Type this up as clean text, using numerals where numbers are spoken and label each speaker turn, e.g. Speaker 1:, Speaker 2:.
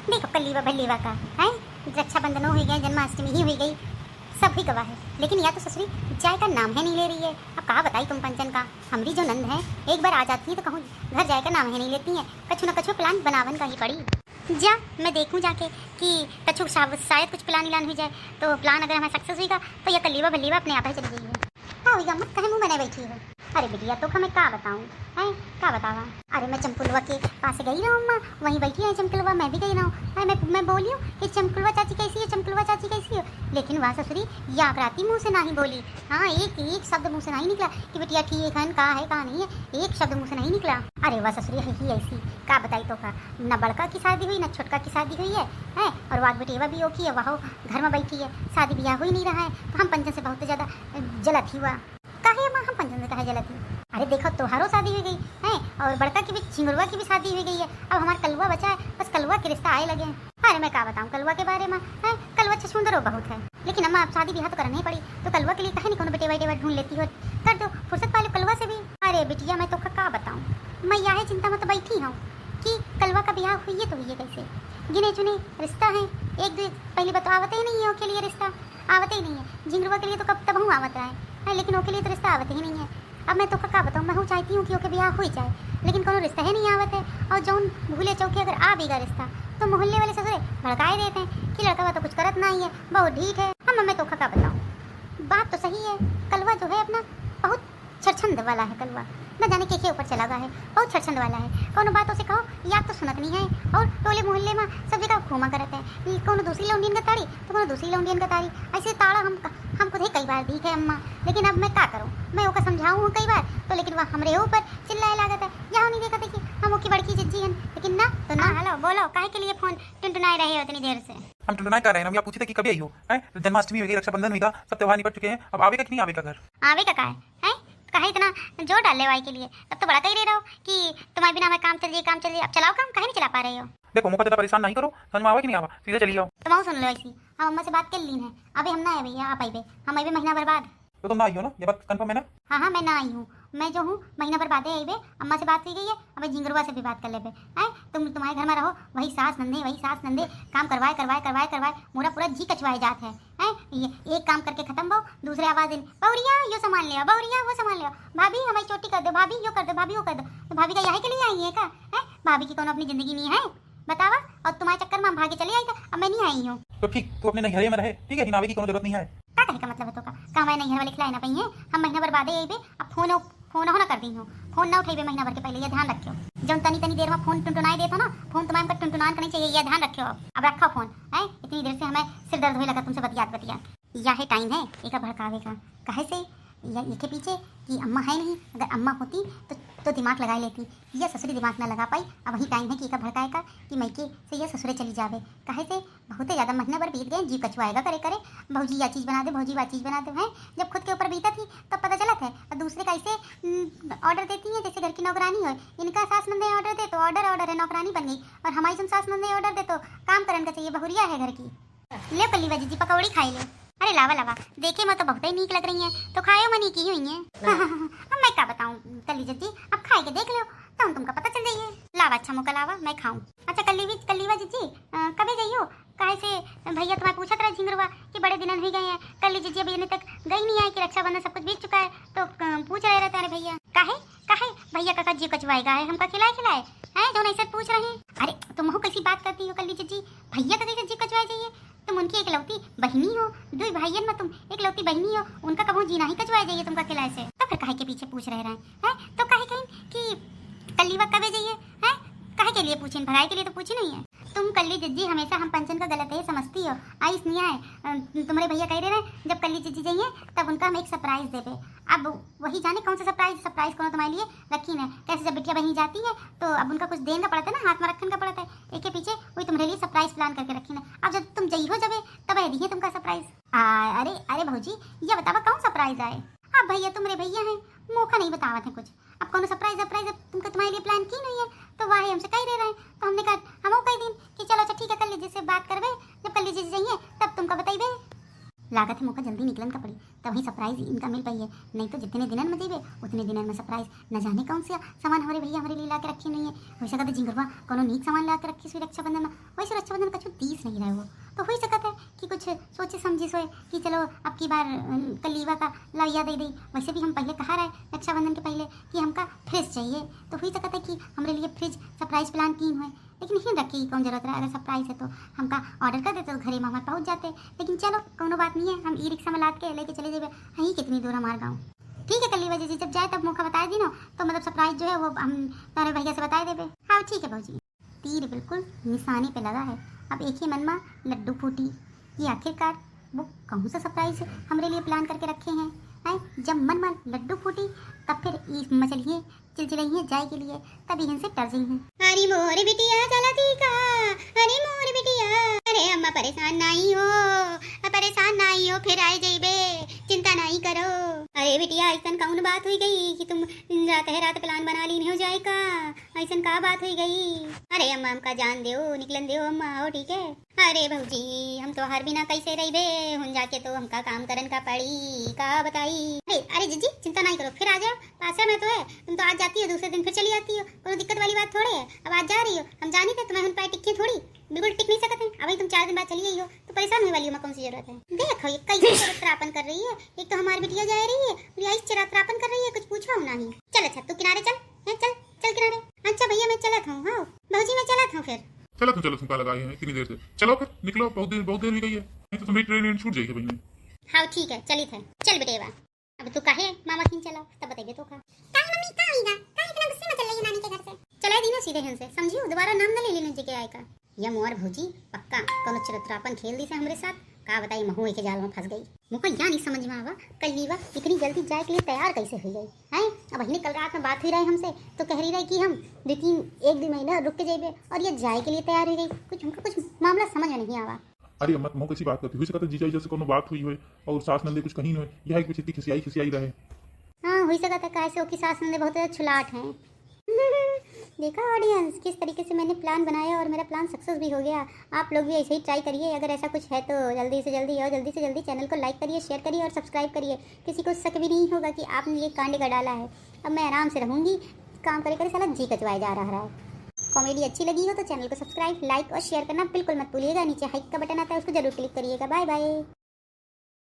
Speaker 1: देखो कल्लीवा भल्लीवा का है, रक्षाबंधन हो गए, जन्माष्टमी ही हुई गई, सब ही गवाह है, लेकिन या तो ससुरी जाए का नाम है नहीं ले रही है। अब कहा बताई तुम पंचन का, हमारी जो नंद है एक बार आ जाती है तो कहूँ घर जाए का नाम है नहीं लेती है। कछु न कछु प्लान बनावन का ही पड़ी। जा मैं देखूं जाके कि कछु शायद कुछ प्लान इलान हो जाए, तो प्लान अगर हमारा सक्सेस होगा तो यह कल्लीवा भल्लीवा अपने आप ही चली गई है। हाँ होगा, मत कहे मुँह बने बैठी हो। अरे बिटिया तो हमें क्या बताऊँ है, क्या बतावा। अरे मैं चमकुलवा के पास गई रहूँ अम्मा, वहीं बैठी है चमकुलवा, मैं भी गई रहूँ। अरे मैं बोली हूँ कि चमकुलवा चाची कैसी है, चमकुलवा चाची कैसी हो, लेकिन वह ससुरी या कराती मुँह से ना ही बोली। हाँ एक शब्द मुँह से नहीं निकला कि बिटिया ठीक है कहाँ है कहाँ नहीं है, एक शब्द मुँह से नहीं निकला। अरे वह ससुरी है ही ऐसी, क्या बताई तो का, न बड़का की शादी हुई न छोटका की शादी हुई है और वाद बेटेवा भी ओखी है, वह घर में बैठी है, शादी ब्याह हो ही नहीं रहा है। तो हम पंचन से बहुत ज़्यादा जलत हुआ। काहे माँ हम पंचन से कहे जलत हुई। अरे देखो तुम्हारो शादी हो गई है और बड़का की भी चिंगड़ुआ की भी शादी हो गई है, अब हमारा कलुआ बचा है, बस कलुआ के रिश्ता आए लगे हैं। अरे मैं क्या बताऊँ कलुआ के बारे में है, कलुआ अच्छा सुंदर हो बहुत है, लेकिन अम्मा आप शादी ब्याह तो करनी ही पड़ी, तो कलुआ के लिए कहे नहीं कोनो बेटे ढूंढ लेती हो, कर दो फुर्सत पालो कलुआ से भी। अरे बिटिया मैं तो क्या बताऊँ, मैं यह चिंता में तो बैठी हूँ कि कलुआ का ब्याह हुई है तो हुई कैसे, गिने चुने रिश्ता है, एक दो पहले बताओ आवते ही नहीं है के लिए रिश्ता, आवते ही नहीं है। झिंगरुआ के लिए तो कब तब हूँ आवत है, लेकिन ओके लिए तो रिश्ता आवते ही नहीं है। अब मैं तो क्या बताऊँ, मैं हूँ चाहती हूँ कि ओके ब्याह हो जाए, लेकिन कोनो रिश्ता ही नहीं आवत है। और जौन भूले चौके अगर आ भी गया रिश्ता तो मोहल्ले वाले ससुरे भड़काए देते हैं कि लड़का तो कुछ करत नहीं है, बहुत ढीठ है। हम मैं तो क्या बताऊँ, बात तो सही है, कलवा जो है अपना बहुत छरछंद वाला है, कलवा न जाने के ऊपर चला गया है, बहुत छरछंद वाला है। कोनो बातों से कहो या तो सुनत नहीं है, और टोले मोहल्ले में सब जगह घूमा करते हैं, कोनो दूसरी लौंडियन का ताड़ी तो कोनो दूसरी लौंडियन का ताड़ी, ऐसे ताड़ा हम खुद ही कई बार दिखे अम्मा, लेकिन अब मैं क्या करूँ, मैं ओका समझाऊँ कई बार तो, लेकिन वह हमरे ऊपर चिल्लाए लागत है। यहाँ नहीं देखा देखिए हम ओकी बड़की जिज्जी हैं, लेकिन ना तो ना। हेलो बोलो, काहे के लिए फोन टुनटुनाए रहे हो इतनी देर से?
Speaker 2: हम टुनटुनाए कर रहे हैं, हम यहाँ पूछे थे कि कभी आई हो है, जन्माष्टमी हो गई, रक्षाबंधन हुई, सब त्योहार निपट चुके हैं, अब आवेगा कि नहीं आवेगा घर?
Speaker 1: आवेगा का है कहे इतना जोर डाल ले वाई के लिए, अब तो बड़ा कह रहे हो कि तुम्हारे बिना मैं काम चल जाए, अब चलाओ काम, कहे नहीं चला पा रहे हो।
Speaker 2: देखो मुझको ज़्यादा परेशान नहीं करो, समझ में आवा कि नहीं आवा, सीधे चली जाओ।
Speaker 1: तुम सुन लो ऐसी, हम अम्मा से बात कर ली है, अभी हम ना आए भैया, आप आइबे, हम आइबे महीना भर बाद।
Speaker 2: तो तुम ना आई हो ना, ये बात कंफर्म है ना?
Speaker 1: हाँ मैं ना आई हूँ, मैं जो हूँ महीना भर बाद आइबे, अम्मा से बात हुई गई है, अब झिंगरुआ से भी बात कर लेबे है। तुम्हारे घर में रहो, वही सास नंदे काम करवाए मोरा पूरा जी कचवाए जात है। ये एक काम करके खत्म भाव, दूसरे आवाज दिन बहुरिया यो सामान ले आओ, बहुरिया वो सामान ले आओ, भाभी हमारी चोटी कर दो, भाभी यो कर दो, भाभी वो कर दो। तो भाभी का यही के लिए आई है का है, भाभी की कोनो अपनी जिंदगी नहीं है बतावा, और तुम्हारे चक्कर में हम भागे चले आई था, अब मैं नहीं आई हूँ।
Speaker 2: तो ठीक, तू अपने नैहरे में रहे, ठीक है, हिनावे की कोनो जरूरत नहीं है।
Speaker 1: क्या कहे का मतलब है तो का मैं नैहर वाले खिलाए ना पई है, हम महीना भर बाद आई बे, अब फोन हो ना कर दी हूँ, फोन ना उठाइबे महीना भर के पहले, ये ध्यान रखियो। जब तनी देर में फोन टुनटुनाई देता ना, फोन तुम्हारे टुनटुनान करनी चाहिए, ये ध्यान रखियो। अब रखो फोन है, इतनी देर से हमें सिर दर्द होने लगा तुमसे बतिया यही टाइम है एक भड़कावे का, कहे से या इसके पीछे कि अम्मा है नहीं, अगर अम्मा होती तो दिमाग लगा लेती, यह ससुरी दिमाग ना लगा पाई। अब वही टाइम है कि एक भड़काए का कि मैके से यह ससुरे चली जावे, कहे से बहुत ज़्यादा महीना भर बीत गए, जीव कचवाएगा करे भौजी या चीज़ बना दे, भौजी वा चीज़ बना दे है। जब खुद के ऊपर बीता थी तब पता चला था, और दूसरे का ऐसे ऑर्डर देती है जैसे घर की नौकरानी हो। इनका सास नंदे ऑर्डर दे तो ऑर्डर है, नौकरानी बन गई, और हमारी तुम सास नंदे ऑर्डर दे तो काम करने का चाहिए, बहुरिया है घर की। ले कल्लीवा जी पकौड़ी खाई ले। अरे लावा देखे मैं तो बहुत ही नीक लग रही है, तो खाओ मनी की हुई है। मैं क्या बताऊँ कल्ली जी, अब खाए के देख लो तो तुमका पता चल जाइए। लावा अच्छा मुका लावा, मैं खाऊं। अच्छा कल्लीवा जी कभी जाइयो, काहे से भैया तुम्हें पूछा था झिंगरुआ कि बड़े दिन नहीं गए हैं, कल्ली जी अभी अभी तक गई नहीं है कि रक्षाबंधन सब कुछ बीत चुका है, तो पूछ रहे रहते हैं भैया काहे भैया का जी कचवाएगा है, हमका खिलाए है जो नहीं सर पूछ रहे हैं। अरे तुम हो कैसी बात करती हो कल्ली जी, भैया का कैसे जी कचवाए जाइए, तुम उनकी एकलौती बहनी हो, दो भाइयन में तुम एकलौती बहनी हो, उनका कभी जीना ही कचवाए जाइए तुमका खिलाए से, तो फिर काहे के पीछे पूछ रहे हैं तो काहे कहीं कि कल्लीवा कबे जाइए है, काहे के लिए पूछें, भगाई के लिए तो पूछी नहीं है। तुम कल्ली जिज्जी हमेशा हम पंचन का गलत है समझती हो, आइस नहीं आए तुम्हारे भैया कह रहे हैं जब कल्ली जिज्जी जाइए तब उनका हम एक सरप्राइज देते। अब वही जाने कौन सा सरप्राइज कौन तुम्हारे लिए रखी है, कैसे जब बिटिया बहनी जाती है तो अब उनका कुछ देना पड़ता है ना, हाथ में रखने का पड़ता है, एक के पीछे वही तुम्हारे लिए सरप्राइज प्लान करके रखी है। अब जब तुम जई हो जब तब है तुमका सरप्राइज। अरे भौजी ये बतावा कौन सरप्राइज आए, अब भैया तुम्हारे भैया हैं, मौका नहीं बतावत है कुछ, अब कौन सरप्राइज तुमको तुम्हारे लिए प्लान की नहीं है, तो वह हमसे कह रहे हैं, तो हमने कहा हम कह दिन कि चलो अच्छा ठीक है कल लीजिए से बात करवे, जब कल लीजिए जाइए तब तुमको बताइए। लागत है मौका जल्दी निकलन का पड़ी तभी सरप्राइज इनका मिल पाई है, नहीं तो जितने दिनन में देवे उतने दिनन में सरप्राइज न जाने कौन सा सामान हमारे भैया हमारे लिए ला के रखे नहीं है। हो सकता है जिंगरवा कोनो नीक सामान ला के रखी हुई रक्षाबंधन में, वैसे रक्षाबंधन का कुछ तीस नहीं रहे वो तो हो सकता है कि कुछ सोचे समझे सोए कि चलो अब की बार कलीवा का लौया दे दी। वैसे भी हम पहले कहा रहे रक्षाबंधन के पहले कि हमका फ्रिज चाहिए, तो हो सकता है कि हमारे लिए फ्रिज सरप्राइज प्लान की हुए, लेकिन नहीं रखी की कौन जरूरत है। अगर सरप्राइज है तो हमका ऑर्डर कर देते तो घरे में हमारे पहुँच जाते। लेकिन चलो कोनो बात नहीं है, हम ई रिक्शा में लाद के लेके चले जाए। यहीं कितनी दूर हमारे गाँव। ठीक है कलीवा जी जब जाए तब मौका बता दी ना, तो मतलब सरप्राइज जो है वो हम तुम्हारे भैया से बता देवे। हाँ ठीक है भाजी। तीर बिल्कुल निशाने पे लगा है। अब एक ही मन में लड्डू फूटी। ये आखिरकार वो कौन सा सरप्राइज हमारे लिए प्लान करके रखे हैं। जब मन में लड्डू फूटी तब फिर मचलिए चिलचिलाइए जाए के लिए, तभी इनसे डर गई हैं। अरे मोर बिटिया चलती का, अरे मोर बिटिया, अरे अम्मा परेशान नहीं हो, परेशान नहीं हो, फिर आए जाइबे, चिंता नहीं करो। अरे बिटिया ऐसा कौन बात हुई गई कि तुम रात प्लान बना ली नहीं हो जाए का, ऐसा का बात हुई गई। अरे अम्मा हमका जान दो निकलन दो अम्मा हो ठीक है। अरे भौजी हम तो हर बिना कैसे रही बे, हुन जाके तो हमका काम करन का पड़ी का बताई। अरे जीजी चिंता नहीं करो, फिर आ जाओ, पासा में तो है, तुम तो आज जाती हो दूसरे दिन फिर चली जाती हो, कोई दिक्कत वाली बात थोड़ी है। अब आज जा रही हो, हम जानी थे तुम्हें पाए टिक्की थोड़ी बिल्कुल टिक नहीं सकते हैं। अभी तुम 4 दिन बाद चली गई हो तो परेशान होने वाली हो, कौन सी जरूरत है। देखो ये कैसे चरित्रापन कर रही है, एक तो हमारी बिटिया जा रही है और यही चरित्रापन कर रही है, कुछ पूछो हम नहीं। चल अच्छा तू किनारे चल, चल चल किनारे। अच्छा भैया मैं चला था, हाँ भौजी मैं चला था। फिर
Speaker 3: चलो तुम का लगाए हैं इतनी देर से, चलो फिर निकलो, बहुत देर हो गई है, नहीं तो तुम्हारी ट्रेन छूट जाएगी भैया।
Speaker 1: हाँ ठीक है चली थे, चल बेटेवा। अब तू काहे मामा खींच चलाओ तब बताइए तो का मम्मी का आईगा काहे इतना गुस्से में चल रही है नानी के घर से। चला दी ना सीधे हमसे, समझियो दोबारा नाम न ले लेने जगह आए का। या मोर भौजी पक्का कोनो चरित्रापन खेल दी से हमरे साथ, का बताई महुए के जाल में फंस गई। मुझे या नहीं समझ में आवा कलीवा इतनी जल्दी जाए के लिए तैयार कैसे हो गई है। अब अही कल रात में बात हुई रही हमसे तो कह रही कि हम 1-2 महीना रुक के जाइए, और ये जाए के लिए तैयार हो गई। कुछ हमको कुछ मामला समझ में नहीं आवा।
Speaker 3: अरे अम्मा तुम कैसी बात करती हुई सकता जीजा जैसे कोनो बात हुई हो और सास नंदे कुछ कहीं न यह कुछ इतनी खिसियाई रहे।
Speaker 1: हाँ हुई सकता कैसे की सास नंदे बहुत छुलाट हैं। देखा ऑडियंस किस तरीके से मैंने प्लान बनाया और मेरा प्लान सक्सेस भी हो गया। आप लोग भी ऐसे ही ट्राई करिए, अगर ऐसा कुछ है तो जल्दी से जल्दी चैनल को लाइक करिए, शेयर करिए और सब्सक्राइब करिए। किसी को शक भी नहीं होगा कि आपने ये कांड का डाला है। अब मैं आराम से रहूँगी, काम करे साला जी कचवाए जा रहा है। कॉमेडी अच्छी लगी हो तो चैनल को सब्सक्राइब लाइक और शेयर करना बिल्कुल मत भूलिएगा। नीचे हाइक का बटन आता है उसको जरूर क्लिक करिएगा। Bye bye.